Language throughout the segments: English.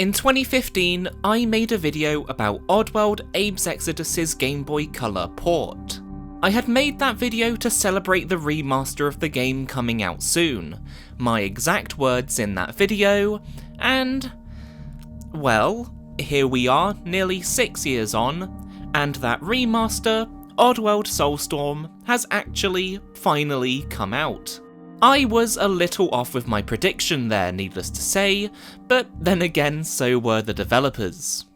In 2015, I made a video about Oddworld Exoddus' Game Boy Color port. I had made that video to celebrate the remaster of the game coming out soon, my exact words in that video, and well, here we are, nearly 6 years on, and that remaster, Oddworld Soulstorm, has actually finally come out. I was a little off with my prediction there, needless to say, but then again so were the developers.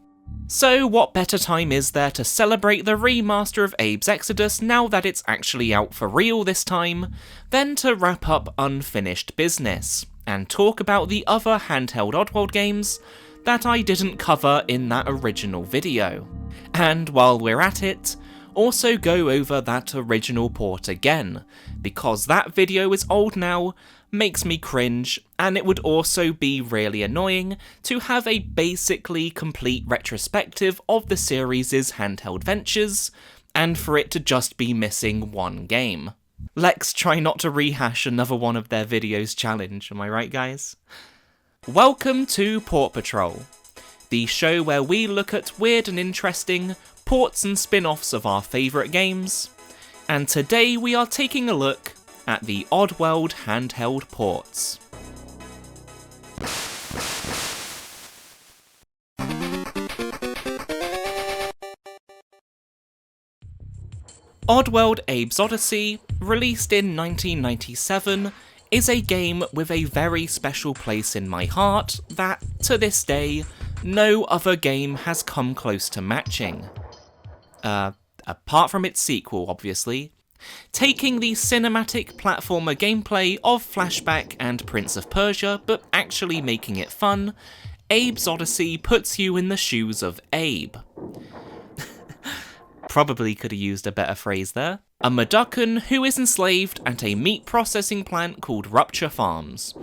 So what better time is there to celebrate the remaster of Abe's Exoddus now that it's actually out for real this time, than to wrap up unfinished business, and talk about the other handheld Oddworld games that I didn't cover in that original video. And while we're at it, also go over that original port again, because that video is old now, makes me cringe, and it would also be really annoying to have a basically complete retrospective of the series' handheld ventures, and for it to just be missing one game. Let's try not to rehash another one of their videos challenge, am I right guys? Welcome to Port Patrol, the show where we look at weird and interesting ports and spin-offs of our favourite games, and today we are taking a look at the Oddworld handheld ports. Oddworld Abe's Oddysee, released in 1997, is a game with a very special place in my heart that, to this day, no other game has come close to matching. Apart from its sequel, obviously. Taking the cinematic platformer gameplay of Flashback and Prince of Persia, but actually making it fun, Abe's Oddysee puts you in the shoes of Abe. Probably could have used a better phrase there. A Mudokon who is enslaved at a meat processing plant called Rupture Farms.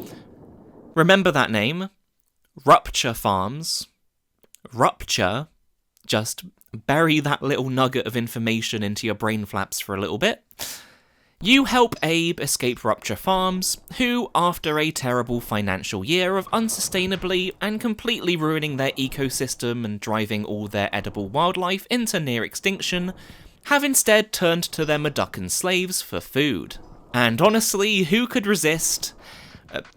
Remember that name? Rupture Farms. Rupture. Just bury that little nugget of information into your brain flaps for a little bit. You help Abe escape Rupture Farms, who, after a terrible financial year of unsustainably and completely ruining their ecosystem and driving all their edible wildlife into near extinction, have instead turned to their Mudokon slaves for food. And honestly, who could resist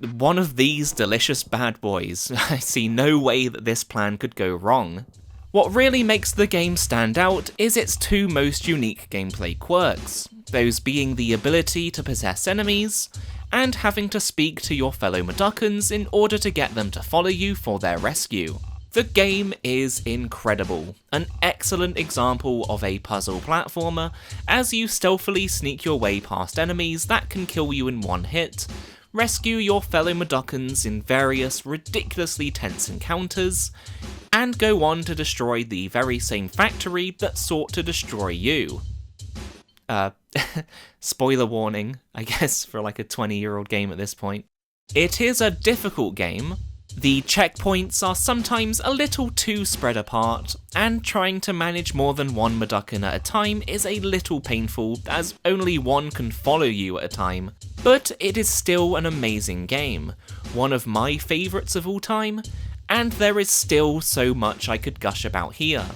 one of these delicious bad boys? I see no way that this plan could go wrong. What really makes the game stand out is its two most unique gameplay quirks, those being the ability to possess enemies, and having to speak to your fellow Mudokons in order to get them to follow you for their rescue. The game is incredible, an excellent example of a puzzle platformer as you stealthily sneak your way past enemies that can kill you in one hit, rescue your fellow Mudokons in various ridiculously tense encounters, and go on to destroy the very same factory that sought to destroy you. Spoiler warning, I guess, for like a 20-year-old game at this point. It is a difficult game. The checkpoints are sometimes a little too spread apart, and trying to manage more than one Mudokon at a time is a little painful, as only one can follow you at a time. But it is still an amazing game, one of my favourites of all time, and there is still so much I could gush about here.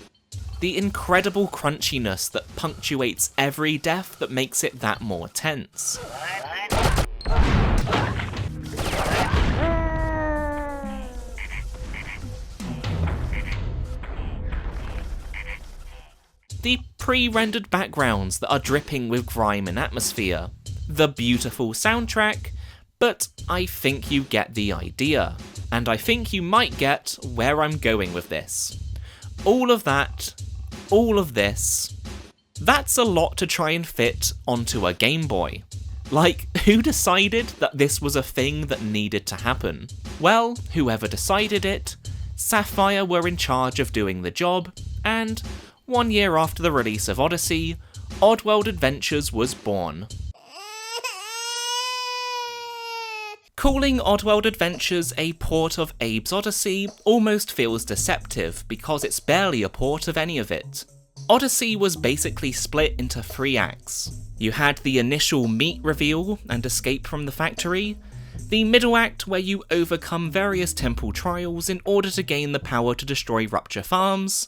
The incredible crunchiness that punctuates every death that makes it that more tense. The pre-rendered backgrounds that are dripping with grime and atmosphere. The beautiful soundtrack, but I think you get the idea. And I think you might get where I'm going with this. All of that, all of this, that's a lot to try and fit onto a Game Boy. Like, who decided that this was a thing that needed to happen? Well, whoever decided it, Sapphire were in charge of doing the job, and 1 year after the release of Oddysee, Oddworld Adventures was born. Calling Oddworld Adventures a port of Abe's Oddysee almost feels deceptive because it's barely a port of any of it. Oddysee was basically split into 3 acts. You had the initial meat reveal and escape from the factory, The middle act, where you overcome various temple trials in order to gain the power to destroy Rupture Farms,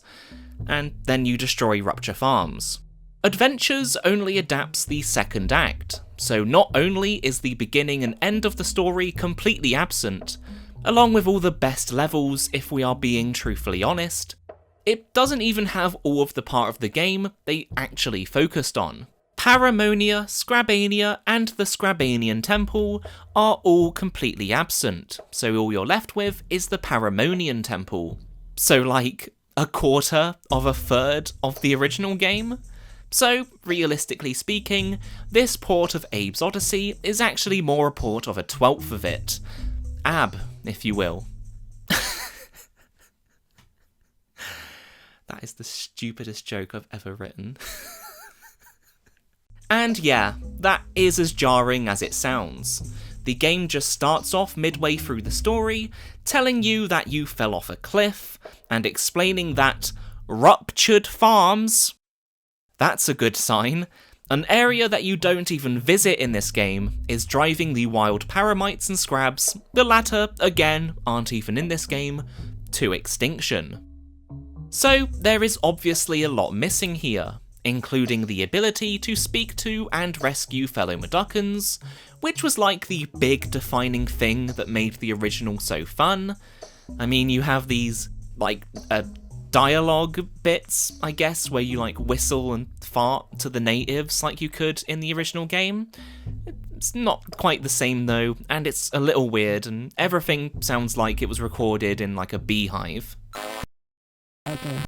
and then you destroy Rupture Farms. Adventures only adapts the second act, so not only is the beginning and end of the story completely absent, along with all the best levels if we are being truthfully honest, it doesn't even have all of the part of the game they actually focused on. Paramonia, Scrabania, and the Scrabanian Temple are all completely absent, so all you're left with is the Paramonian Temple. So like, a quarter of a third of the original game? So, realistically speaking, this port of Abe's Oddysee is actually more a port of a 12th of it. Ab, if you will. That is the stupidest joke I've ever written. And yeah, that is as jarring as it sounds. The game just starts off midway through the story, telling you that you fell off a cliff, and explaining that Ruptured Farms, that's a good sign, an area that you don't even visit in this game, is driving the wild Paramites and Scrabs, the latter, again, aren't even in this game, to extinction. So there is obviously a lot missing here, including the ability to speak to and rescue fellow Mudokons, which was like the big defining thing that made the original so fun. I mean, you have these, like, dialogue bits, I guess, where you, like, whistle and fart to the natives like you could in the original game. It's not quite the same though, and it's a little weird, and everything sounds like it was recorded in, like, a beehive. Okay.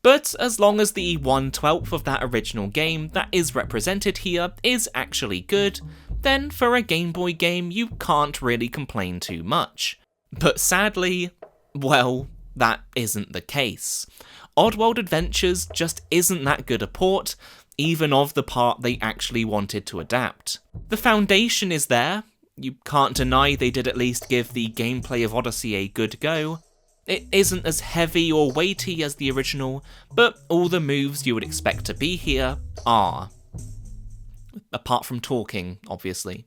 But as long as the 1/12 of that original game that is represented here is actually good, then for a Game Boy game you can't really complain too much. But sadly, well, that isn't the case. Oddworld Adventures just isn't that good a port, even of the part they actually wanted to adapt. The foundation is there, you can't deny they did at least give the gameplay of Oddysee a good go. It isn't as heavy or weighty as the original, but all the moves you would expect to be here are. Apart from talking, obviously.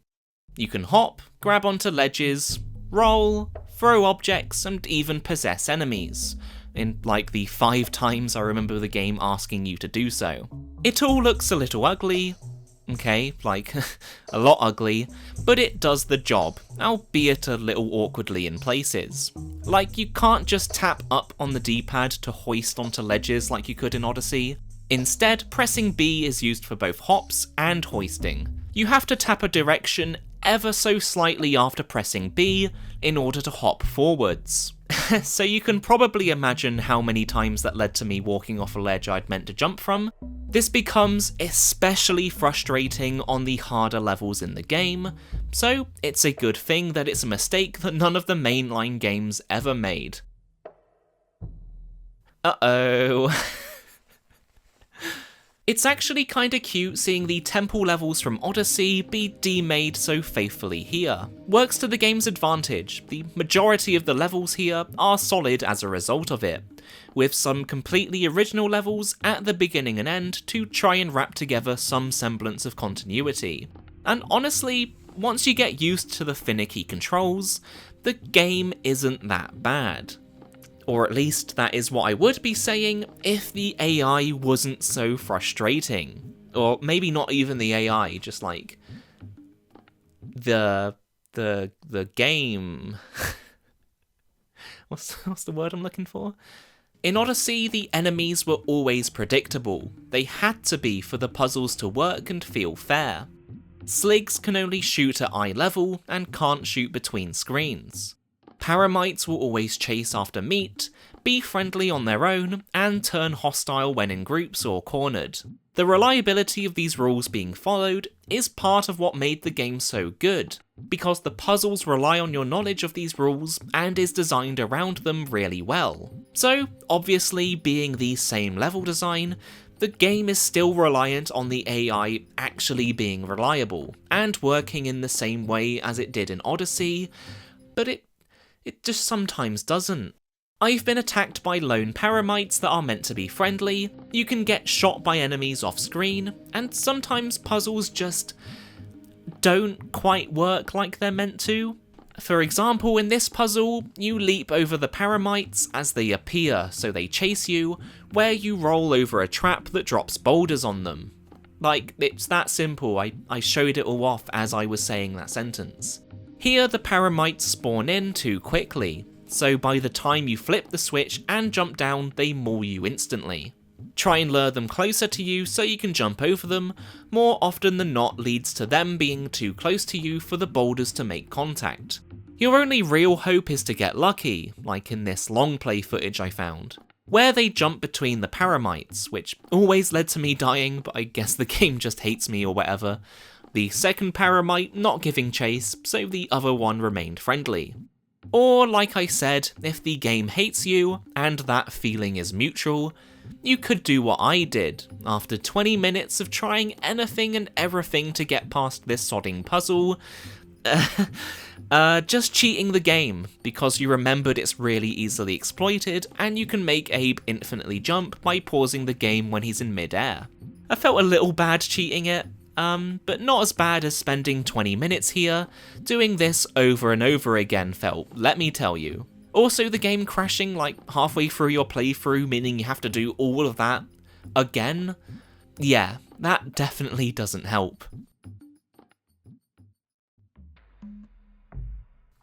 You can hop, grab onto ledges, roll, throw objects, and even possess enemies, in like the 5 times I remember the game asking you to do so. It all looks a little ugly, okay, like a lot ugly, but it does the job, albeit a little awkwardly in places. Like, you can't just tap up on the D-pad to hoist onto ledges like you could in Oddysee. Instead, pressing B is used for both hops and hoisting. You have to tap a direction ever so slightly after pressing B in order to hop forwards. So you can probably imagine how many times that led to me walking off a ledge I'd meant to jump from. This becomes especially frustrating on the harder levels in the game, so it's a good thing that it's a mistake that none of the mainline games ever made. Uh-oh. It's actually kinda cute seeing the temple levels from Oddysee be demade so faithfully here. Works to the game's advantage, the majority of the levels here are solid as a result of it, with some completely original levels at the beginning and end to try and wrap together some semblance of continuity. And honestly, once you get used to the finicky controls, the game isn't that bad. Or at least that is what I would be saying if the AI wasn't so frustrating. Or maybe not even the AI, just like the game. What's the word I'm looking for? In Oddysee, the enemies were always predictable. They had to be for the puzzles to work and feel fair. Sligs can only shoot at eye level and can't shoot between screens. Paramites will always chase after meat, be friendly on their own, and turn hostile when in groups or cornered. The reliability of these rules being followed is part of what made the game so good, because the puzzles rely on your knowledge of these rules and is designed around them really well. So, obviously being the same level design, the game is still reliant on the AI actually being reliable, and working in the same way as it did in Oddysee, but it just sometimes doesn't. I've been attacked by lone paramites that are meant to be friendly, you can get shot by enemies off screen, and sometimes puzzles just don't quite work like they're meant to. For example, in this puzzle, you leap over the paramites as they appear, so they chase you, where you roll over a trap that drops boulders on them. Like, it's that simple. I showed it all off as I was saying that sentence. Here, the paramites spawn in too quickly, so by the time you flip the switch and jump down, they maul you instantly. Try and lure them closer to you so you can jump over them. More often than not leads to them being too close to you for the boulders to make contact. Your only real hope is to get lucky, like in this long play footage I found, where they jump between the paramites, which always led to me dying, but I guess the game just hates me or whatever. The second paramite not giving chase, so the other one remained friendly. Or, like I said, if the game hates you, and that feeling is mutual, you could do what I did, after 20 minutes of trying anything and everything to get past this sodding puzzle. Just cheating the game, because you remembered it's really easily exploited, and you can make Abe infinitely jump by pausing the game when he's in mid-air. I felt a little bad cheating it, but not as bad as spending 20 minutes here. Doing this over and over again felt, let me tell you. Also, the game crashing like halfway through your playthrough, meaning you have to do all of that again? Yeah, that definitely doesn't help.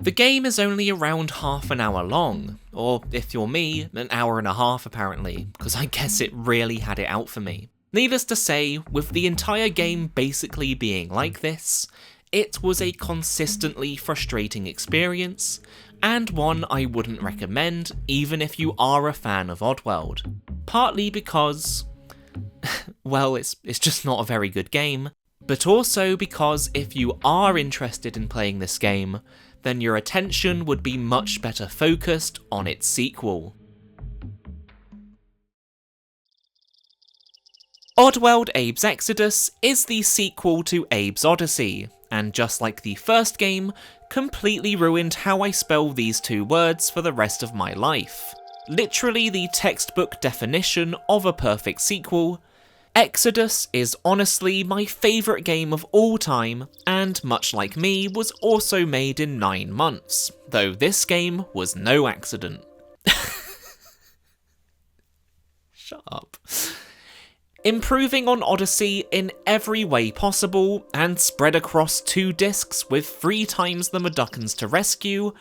The game is only around half an hour long, or if you're me, an hour and a half apparently, because I guess it really had it out for me. Needless to say, with the entire game basically being like this, it was a consistently frustrating experience, and one I wouldn't recommend even if you are a fan of Oddworld. Partly because, well, it's just not a very good game, but also because if you are interested in playing this game, then your attention would be much better focused on its sequel. Oddworld Abe's Exoddus is the sequel to Abe's Oddysee, and just like the first game, completely ruined how I spell these two words for the rest of my life. Literally the textbook definition of a perfect sequel. Exoddus is honestly my favourite game of all time, and much like me, was also made in 9 months, though this game was no accident. Shut up. Improving on Oddysee in every way possible, and spread across 2 discs with 3 times the Mudokons to rescue,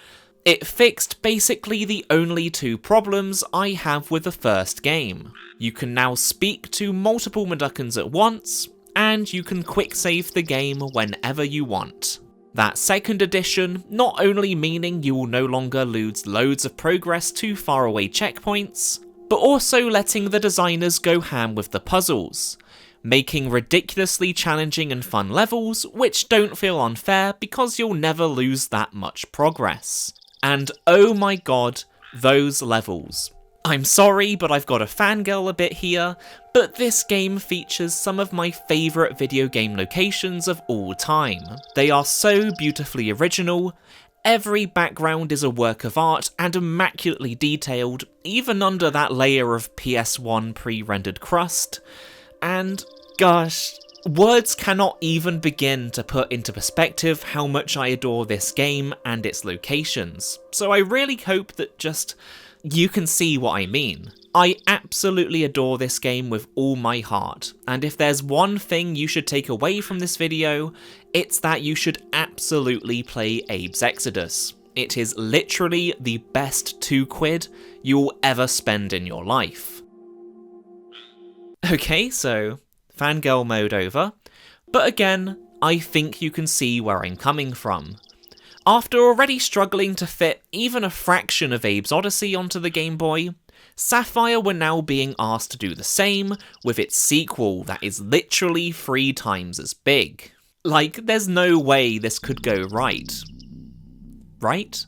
it fixed basically the only 2 problems I have with the first game. You can now speak to multiple Mudokons at once, and you can quick save the game whenever you want. That second addition not only meaning you will no longer lose loads of progress to faraway checkpoints, but also letting the designers go ham with the puzzles, making ridiculously challenging and fun levels which don't feel unfair because you'll never lose that much progress. And oh my god, those levels. I'm sorry, but I've got to fangirl a bit here, but this game features some of my favourite video game locations of all time. They are so beautifully original. Every background is a work of art and immaculately detailed, even under that layer of PS1 pre-rendered crust. And gosh, words cannot even begin to put into perspective how much I adore this game and its locations. So I really hope that just you can see what I mean. I absolutely adore this game with all my heart, and if there's one thing you should take away from this video, it's that you should absolutely play Abe's Exoddus. It is literally the best £2 you'll ever spend in your life. Okay, so fangirl mode over, but again, I think you can see where I'm coming from. After already struggling to fit even a fraction of Abe's Oddysee onto the Game Boy, Sapphire were now being asked to do the same with its sequel that is literally 3 times as big. Like, there's no way this could go right. Right?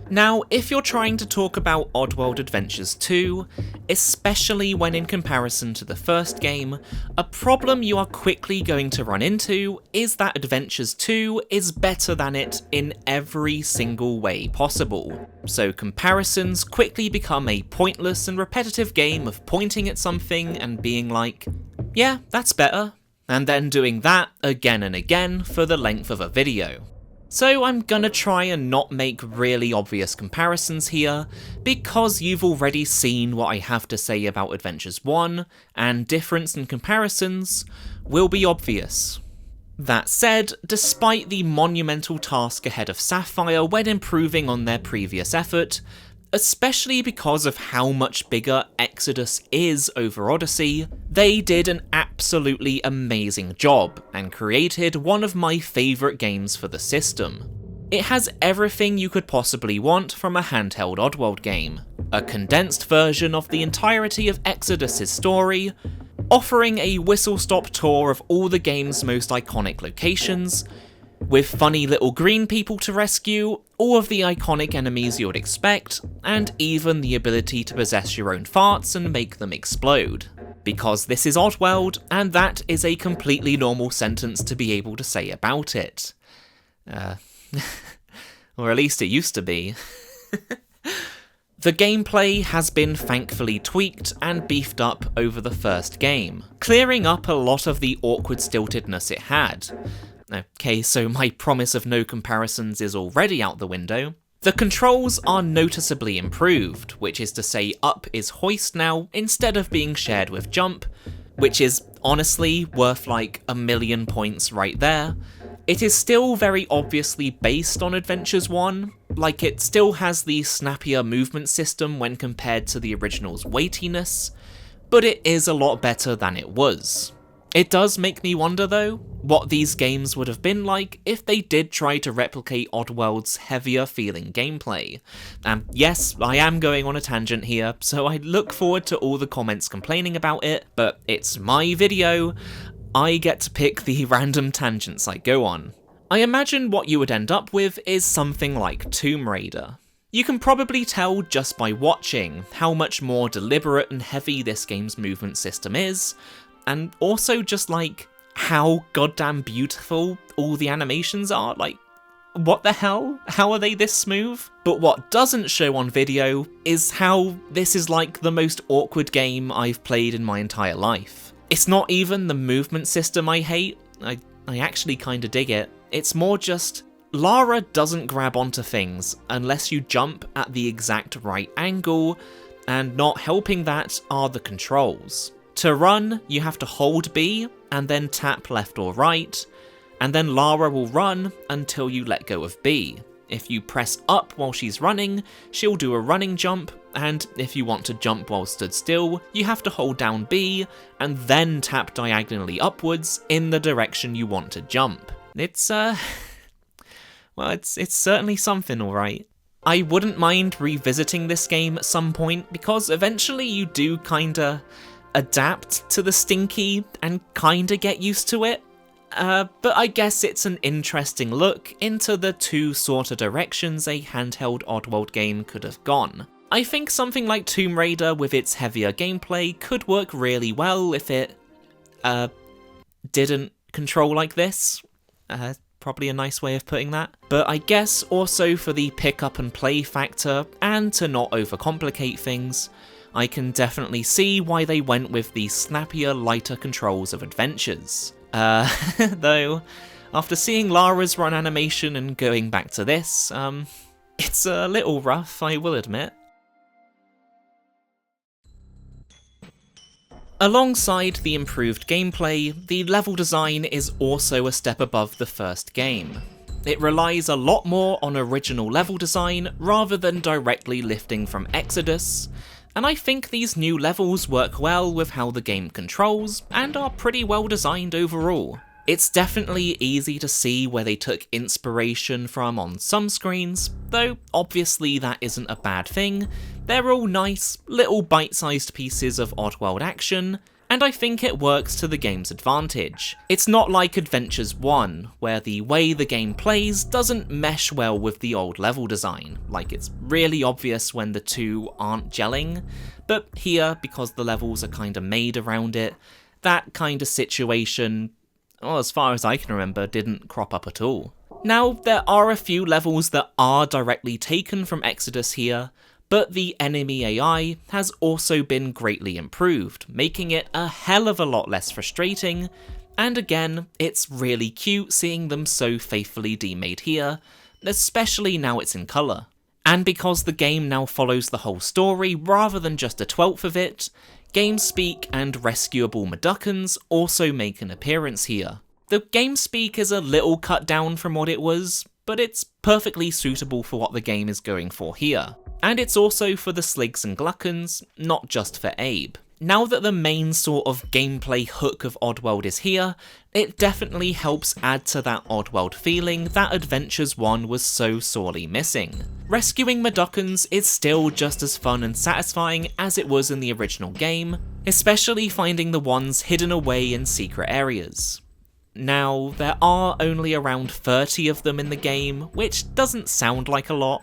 Now, if you're trying to talk about Oddworld Adventures 2, especially when in comparison to the first game, a problem you are quickly going to run into is that Adventures 2 is better than it in every single way possible. So comparisons quickly become a pointless and repetitive game of pointing at something and being like, yeah, that's better. and then doing that again and again for the length of a video. So I'm gonna try and not make really obvious comparisons here, because you've already seen what I have to say about Adventures 1, and difference and comparisons will be obvious. That said, despite the monumental task ahead of Sapphire when improving on their previous effort, especially because of how much bigger Exoddus is over Oddysee, they did an absolutely amazing job and created one of my favourite games for the system. It has everything you could possibly want from a handheld Oddworld game. A condensed version of the entirety of Exoddus' story, offering a whistle-stop tour of all the game's most iconic locations, with funny little green people to rescue, all of the iconic enemies you would expect, and even the ability to possess your own farts and make them explode. Because this is Oddworld, and that is a completely normal sentence to be able to say about it. Or at least it used to be. The gameplay has been thankfully tweaked and beefed up over the first game, clearing up a lot of the awkward stiltedness it had. Okay, so my promise of no comparisons is already out the window. The controls are noticeably improved, which is to say up is hoist now instead of being shared with jump, which is honestly worth like 1,000,000 points right there. It is still very obviously based on Adventures 1, like it still has the snappier movement system when compared to the original's weightiness, but it is a lot better than it was. It does make me wonder though, what these games would have been like if they did try to replicate Oddworld's heavier feeling gameplay. Yes, I am going on a tangent here, so I look forward to all the comments complaining about it, but it's my video, I get to pick the random tangents I go on. I imagine what you would end up with is something like Tomb Raider. You can probably tell just by watching how much more deliberate and heavy this game's movement system is, and also just like how goddamn beautiful all the animations are. Like, what the hell? How are they this smooth? But what doesn't show on video is how this is like the most awkward game I've played in my entire life. It's not even the movement system I hate, I actually kinda dig it. It's more just, Lara doesn't grab onto things unless you jump at the exact right angle, and not helping that are the controls. To run, you have to hold B, and then tap left or right, and then Lara will run until you let go of B. If you press up while she's running, she'll do a running jump, and if you want to jump while stood still, you have to hold down B, and then tap diagonally upwards in the direction you want to jump. It's, well, it's certainly something, alright. I wouldn't mind revisiting this game at some point, because eventually you do kinda adapt to the stinky and kinda get used to it. But I guess it's an interesting look into the two sort of directions a handheld Oddworld game could have gone. I think something like Tomb Raider with its heavier gameplay could work really well if it didn't control like this. Probably a nice way of putting that. But I guess also for the pick up and play factor, and to not overcomplicate things, I can definitely see why they went with the snappier, lighter controls of Adventures. Though, after seeing Lara's run animation and going back to this, it's a little rough, I will admit. Alongside the improved gameplay, the level design is also a step above the first game. It relies a lot more on original level design rather than directly lifting from Exoddus, and I think these new levels work well with how the game controls, and are pretty well designed overall. It's definitely easy to see where they took inspiration from on some screens, though obviously that isn't a bad thing. They're all nice, little bite-sized pieces of Oddworld action, and I think it works to the game's advantage. It's not like Adventures 1, where the way the game plays doesn't mesh well with the old level design, like it's really obvious when the two aren't gelling, but here, because the levels are kinda made around it, that kind of situation, well, as far as I can remember, didn't crop up at all. Now, there are a few levels that are directly taken from Exoddus here, but the enemy AI has also been greatly improved, making it a hell of a lot less frustrating, and again, it's really cute seeing them so faithfully demade here, especially now it's in colour. And because the game now follows the whole story rather than just a 1/12 of it, GameSpeak and rescuable Mudokons also make an appearance here. The GameSpeak is a little cut down from what it was, but it's perfectly suitable for what the game is going for here. And it's also for the Sligs and Gluckons, not just for Abe. Now that the main sort of gameplay hook of Oddworld is here, it definitely helps add to that Oddworld feeling that Adventures 1 was so sorely missing. Rescuing Mudokons is still just as fun and satisfying as it was in the original game, especially finding the ones hidden away in secret areas. Now, there are only around 30 of them in the game, which doesn't sound like a lot.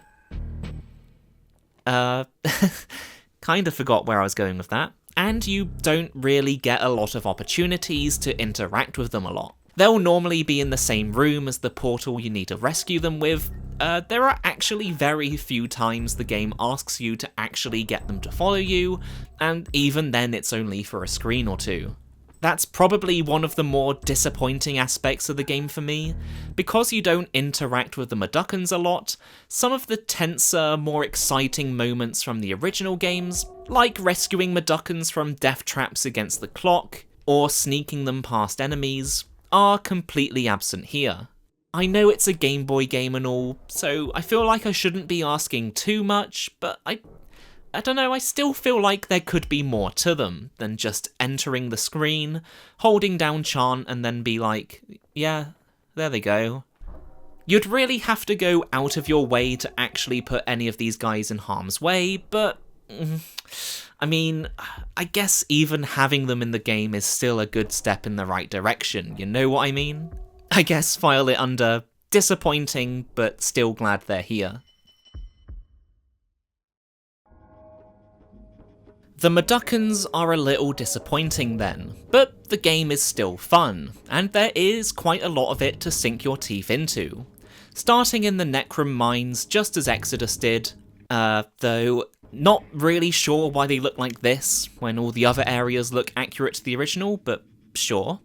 Kinda forgot where I was going with that. And you don't really get a lot of opportunities to interact with them a lot. They'll normally be in the same room as the portal you need to rescue them with. There are actually very few times the game asks you to actually get them to follow you, and even then it's only for a screen or two. That's probably one of the more disappointing aspects of the game for me. Because you don't interact with the Mudokons a lot, some of the tenser, more exciting moments from the original games, like rescuing Mudokons from death traps against the clock, or sneaking them past enemies, are completely absent here. I know it's a Game Boy game and all, so I feel like I shouldn't be asking too much, but I don't know, I still feel like there could be more to them than just entering the screen, holding down chant, and then be like, yeah, there they go. You'd really have to go out of your way to actually put any of these guys in harm's way, but I mean, I guess even having them in the game is still a good step in the right direction, you know what I mean? I guess file it under disappointing, but still glad they're here. The Mudokons are a little disappointing then, but the game is still fun, and there is quite a lot of it to sink your teeth into. Starting in the Necrum mines just as Exoddus did, though not really sure why they look like this when all the other areas look accurate to the original, but sure.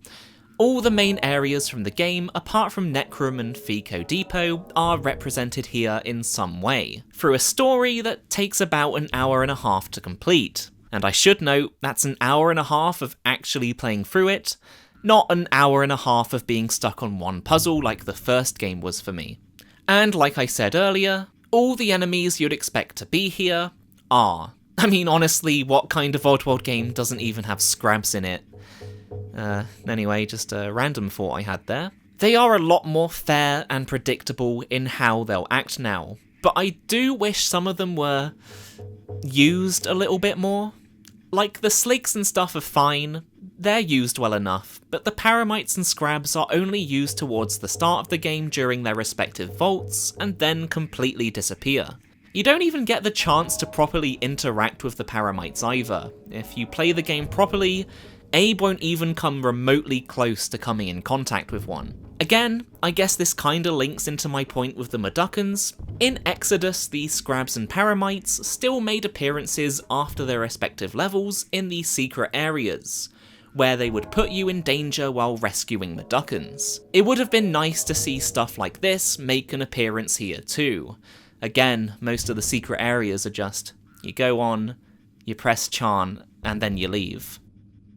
All the main areas from the game, apart from Necrum and Fico Depot, are represented here in some way, through a story that takes about an hour and a half to complete. And I should note, that's an hour and a half of actually playing through it, not an hour and a half of being stuck on one puzzle like the first game was for me. And like I said earlier, all the enemies you'd expect to be here are. I mean, honestly, what kind of Oddworld game doesn't even have Scrabs in it? Anyway, just a random thought I had there. They are a lot more fair and predictable in how they'll act now, but I do wish some of them were used a little bit more. Like, the Sligs and stuff are fine, they're used well enough, but the Paramites and Scrabs are only used towards the start of the game during their respective vaults, and then completely disappear. You don't even get the chance to properly interact with the Paramites either. If you play the game properly, Abe won't even come remotely close to coming in contact with one. Again, I guess this kinda links into my point with the Mudokons. In Exoddus, the Scrabs and Paramites still made appearances after their respective levels in the secret areas, where they would put you in danger while rescuing Mudokons. It would have been nice to see stuff like this make an appearance here too. Again, most of the secret areas are just, you go on, you press chant, and then you leave.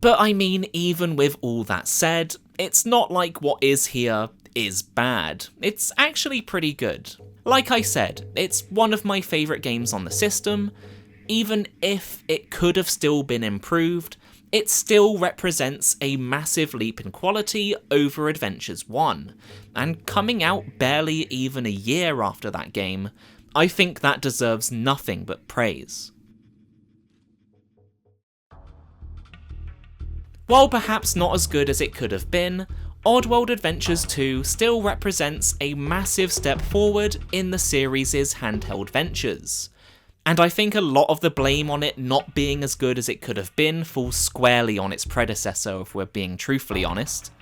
But I mean, even with all that said, it's not like what is here is bad. It's actually pretty good. Like I said, it's one of my favourite games on the system. Even if it could have still been improved, it still represents a massive leap in quality over Adventures 1. And coming out barely even a year after that game, I think that deserves nothing but praise. While perhaps not as good as it could have been, Oddworld Adventures 2 still represents a massive step forward in the series' handheld ventures. And I think a lot of the blame on it not being as good as it could have been falls squarely on its predecessor, if we're being truthfully honest.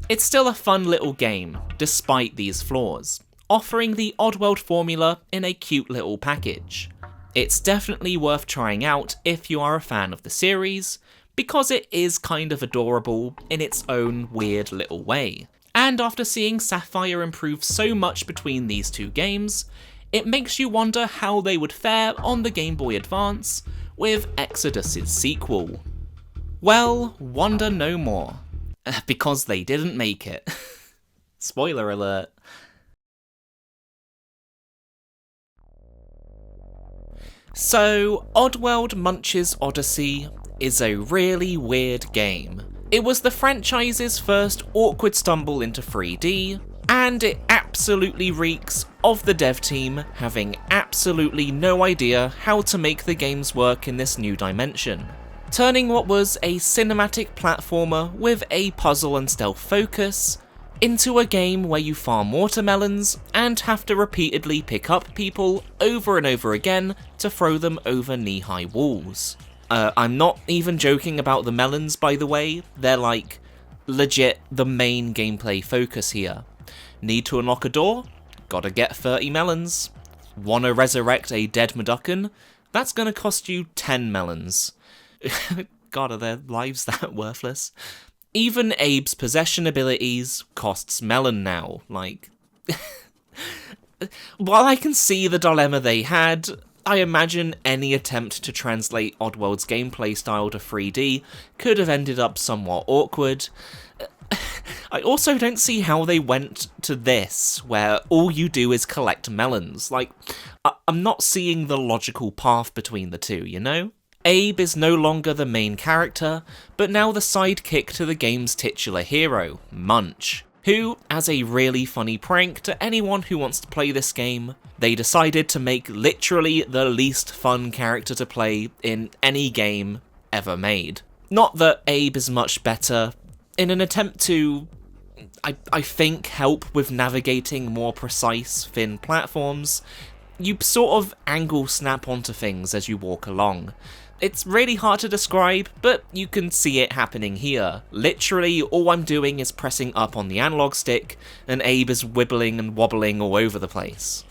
It's still a fun little game, despite these flaws, offering the Oddworld formula in a cute little package. It's definitely worth trying out if you are a fan of the series, because it is kind of adorable in its own weird little way. And after seeing Sapphire improve so much between these two games, it makes you wonder how they would fare on the Game Boy Advance with Exoddus' sequel. Well, wonder no more, because they didn't make it. Spoiler alert. So, Oddworld Munch's Oddysee is a really weird game. It was the franchise's first awkward stumble into 3D, and it absolutely reeks of the dev team having absolutely no idea how to make the games work in this new dimension, turning what was a cinematic platformer with a puzzle and stealth focus into a game where you farm watermelons and have to repeatedly pick up people over and over again to throw them over knee-high walls. I'm not even joking about the melons, by the way. They're like legit the main gameplay focus here. Need to unlock a door? Gotta get 30 melons. Wanna resurrect a dead Maducken? That's gonna cost you 10 melons. God, are their lives that worthless? Even Abe's possession abilities costs melon now, like... While I can see the dilemma they had, I imagine any attempt to translate Oddworld's gameplay style to 3D could have ended up somewhat awkward. I also don't see how they went to this, where all you do is collect melons. Like, I'm not seeing the logical path between the two, you know? Abe is no longer the main character, but now the sidekick to the game's titular hero, Munch, who, as a really funny prank to anyone who wants to play this game, they decided to make literally the least fun character to play in any game ever made. Not that Abe is much better, in an attempt to, I think, help with navigating more precise, thin platforms, you sort of angle snap onto things as you walk along. It's really hard to describe, but you can see it happening here. Literally, all I'm doing is pressing up on the analog stick, and Abe is wibbling and wobbling all over the place.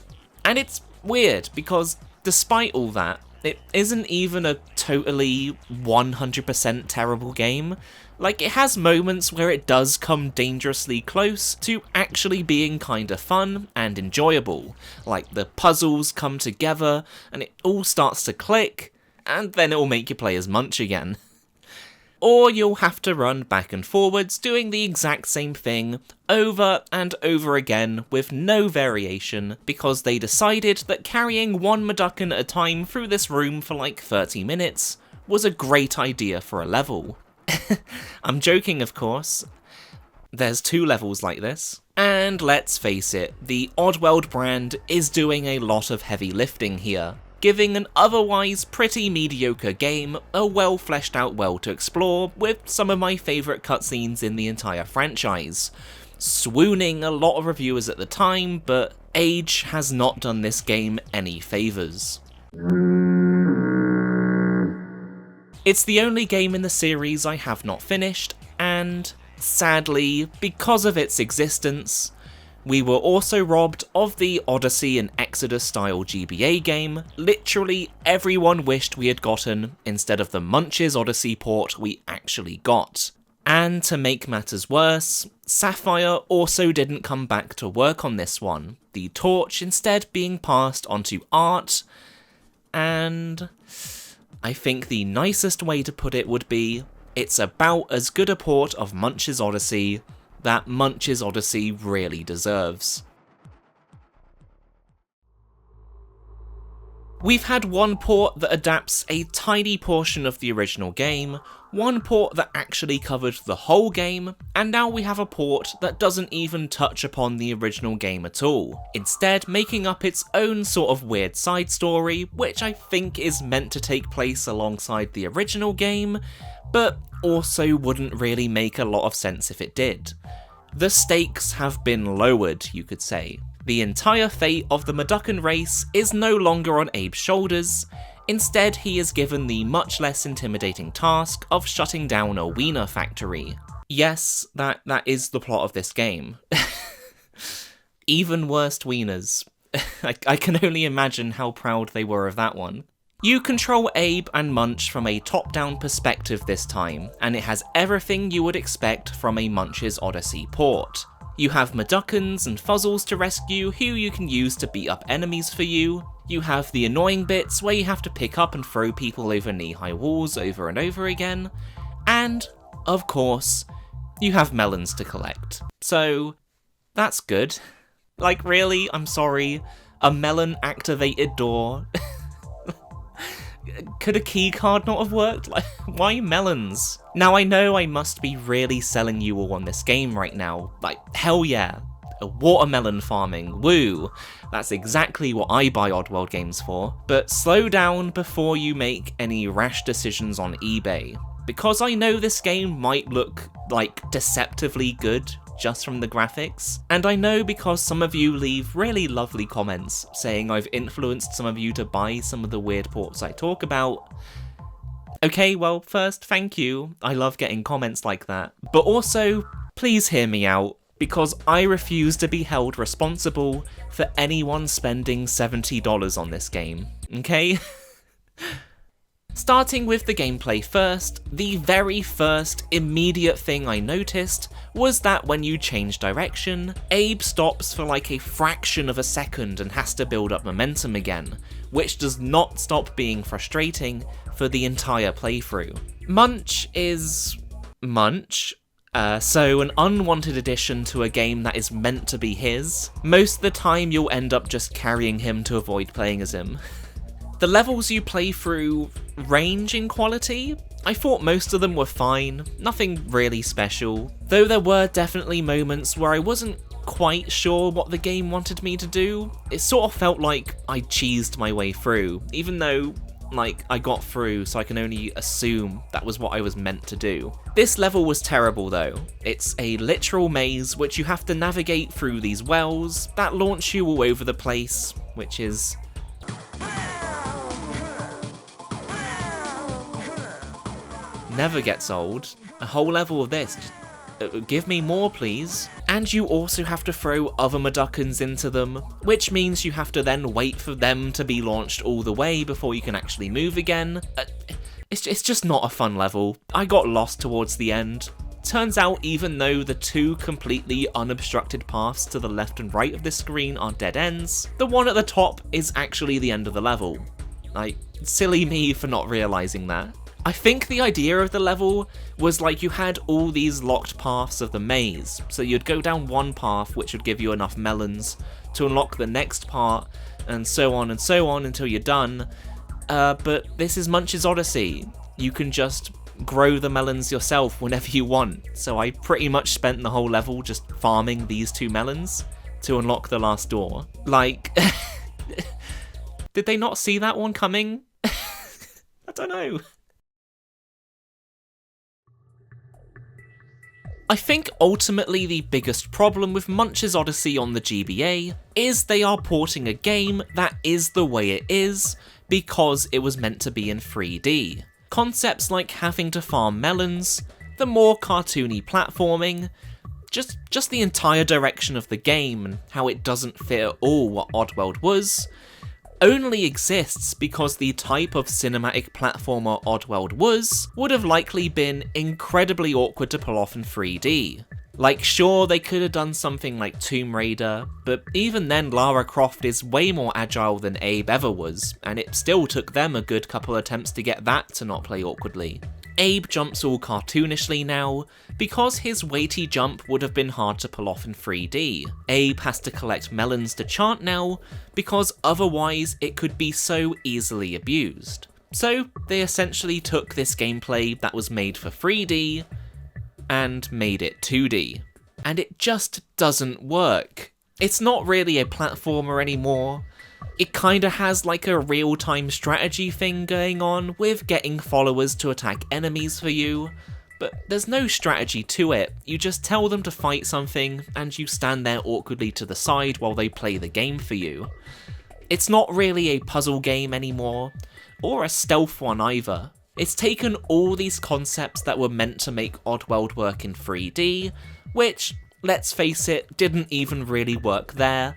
And it's weird, because despite all that, it isn't even a totally 100% terrible game. Like, it has moments where it does come dangerously close to actually being kinda fun and enjoyable. Like, the puzzles come together, and it all starts to click, and then it will make you play as Munch again. Or you'll have to run back and forwards doing the exact same thing over and over again with no variation, because they decided that carrying one Maducken at a time through this room for like 30 minutes was a great idea for a level. I'm joking, of course. There's 2 levels like this. And let's face it, the Oddworld brand is doing a lot of heavy lifting here, giving an otherwise pretty mediocre game a well fleshed out world to explore with some of my favourite cutscenes in the entire franchise. Swooning a lot of reviewers at the time, but age has not done this game any favours. It's the only game in the series I have not finished, and sadly, because of its existence, we were also robbed of the Oddysee and Exoddus style GBA game literally everyone wished we had gotten instead of the Munch's Oddysee port we actually got. And to make matters worse, Sapphire also didn't come back to work on this one, the torch instead being passed onto Art, and I think the nicest way to put it would be, it's about as good a port of Munch's Oddysee that Munch's Oddysee really deserves. We've had one port that adapts a tiny portion of the original game, one port that actually covered the whole game, and now we have a port that doesn't even touch upon the original game at all, instead making up its own sort of weird side story, which I think is meant to take place alongside the original game, but also wouldn't really make a lot of sense if it did. The stakes have been lowered, you could say. The entire fate of the Maducken race is no longer on Abe's shoulders. Instead, he is given the much less intimidating task of shutting down a wiener factory. Yes, that is the plot of this game. Even worse wieners. I can only imagine how proud they were of that one. You control Abe and Munch from a top-down perspective this time, and it has everything you would expect from a Munch's Oddysee port. You have Maduckans and Fuzzles to rescue who you can use to beat up enemies for you. You have the annoying bits where you have to pick up and throw people over knee-high walls over and over again. And, of course, you have melons to collect. So, that's good. Like, really? I'm sorry. A melon-activated door? Could a key card not have worked? Like, why melons? Now I know I must be really selling you all on this game right now. Like, hell yeah. Watermelon farming, woo. That's exactly what I buy Oddworld games for. But slow down before you make any rash decisions on eBay. Because I know this game might look, like, deceptively good just from the graphics, and I know because some of you leave really lovely comments saying I've influenced some of you to buy some of the weird ports I talk about. Okay, well, first, thank you. I love getting comments like that. But also, please hear me out, because I refuse to be held responsible for anyone spending $70 on this game, okay? Starting with the gameplay first, the very first immediate thing I noticed was that when you change direction, Abe stops for like a fraction of a second and has to build up momentum again, which does not stop being frustrating for the entire playthrough. Munch is Munch, so an unwanted addition to a game that is meant to be his. Most of the time you'll end up just carrying him to avoid playing as him. The levels you play through range in quality. I thought most of them were fine, nothing really special, though there were definitely moments where I wasn't quite sure what the game wanted me to do. It sort of felt like I cheesed my way through, even though, like, I got through, so I can only assume that was what I was meant to do. This level was terrible though. It's a literal maze which you have to navigate through these wells that launch you all over the place, which is never gets old. A whole level of this. Give me more, please. And you also have to throw other Maduckans into them, which means you have to then wait for them to be launched all the way before you can actually move again. It's just not a fun level. I got lost towards the end. Turns out even though the two completely unobstructed paths to the left and right of this screen are dead ends, the one at the top is actually the end of the level. Like, silly me for not realising that. I think the idea of the level was like you had all these locked paths of the maze, so you'd go down one path which would give you enough melons to unlock the next part, and so on until you're done, but this is Munch's Oddysee. You can just grow the melons yourself whenever you want, so I pretty much spent the whole level just farming these two melons to unlock the last door. Like, did they not see that one coming? I don't know. I think ultimately the biggest problem with Munch's Oddysee on the GBA is they are porting a game that is the way it is because it was meant to be in 3D. Concepts like having to farm melons, the more cartoony platforming, just the entire direction of the game and how it doesn't fit at all what Oddworld was, only exists because the type of cinematic platformer Oddworld was would have likely been incredibly awkward to pull off in 3D. Like, sure, they could have done something like Tomb Raider, but even then Lara Croft is way more agile than Abe ever was, and it still took them a good couple attempts to get that to not play awkwardly. Abe jumps all cartoonishly now, because his weighty jump would have been hard to pull off in 3D. Abe has to collect melons to chant now, because otherwise it could be so easily abused. So they essentially took this gameplay that was made for 3D, and made it 2D. And it just doesn't work. It's not really a platformer anymore. It kinda has like a real-time strategy thing going on with getting followers to attack enemies for you, but there's no strategy to it. You just tell them to fight something and you stand there awkwardly to the side while they play the game for you. It's not really a puzzle game anymore, or a stealth one either. It's taken all these concepts that were meant to make Oddworld work in 3D, which, let's face it, didn't even really work there,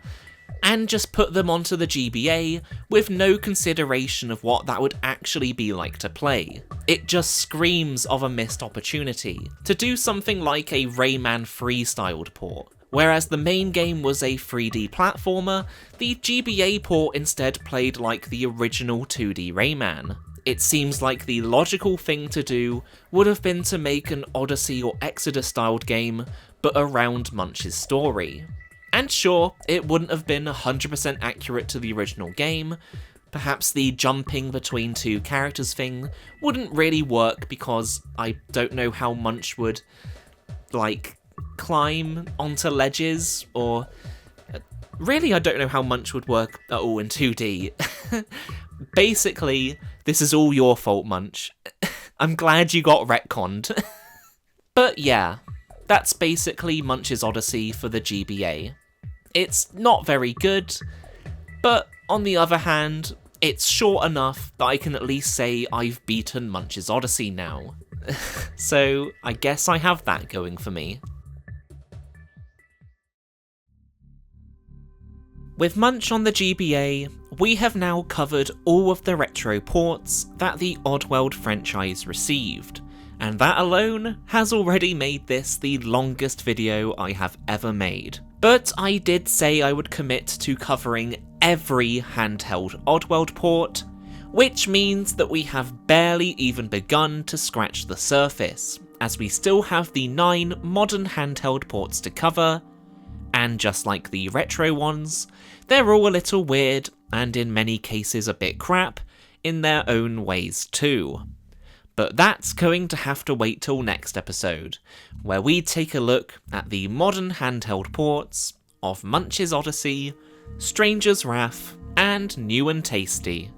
and just put them onto the GBA with no consideration of what that would actually be like to play. It just screams of a missed opportunity to do something like a Rayman freestyled port. Whereas the main game was a 3D platformer, the GBA port instead played like the original 2D Rayman. It seems like the logical thing to do would have been to make an Oddysee or Exoddus styled game, but around Munch's story. And sure, it wouldn't have been 100% accurate to the original game. Perhaps the jumping between two characters thing wouldn't really work because I don't know how Munch would, like, climb onto ledges, or really I don't know how Munch would work at all in 2D. Basically, this is all your fault, Munch. I'm glad you got retconned. But yeah, that's basically Munch's Oddysee for the GBA. It's not very good, but on the other hand, it's short enough that I can at least say I've beaten Munch's Oddysee now. So I guess I have that going for me. With Munch on the GBA, we have now covered all of the retro ports that the Oddworld franchise received, and that alone has already made this the longest video I have ever made. But I did say I would commit to covering every handheld Oddworld port, which means that we have barely even begun to scratch the surface, as we still have the 9 modern handheld ports to cover, and just like the retro ones, they're all a little weird, and in many cases a bit crap, in their own ways too. But that's going to have to wait till next episode, where we take a look at the modern handheld ports of Munch's Oddysee, Stranger's Wrath, and New and Tasty.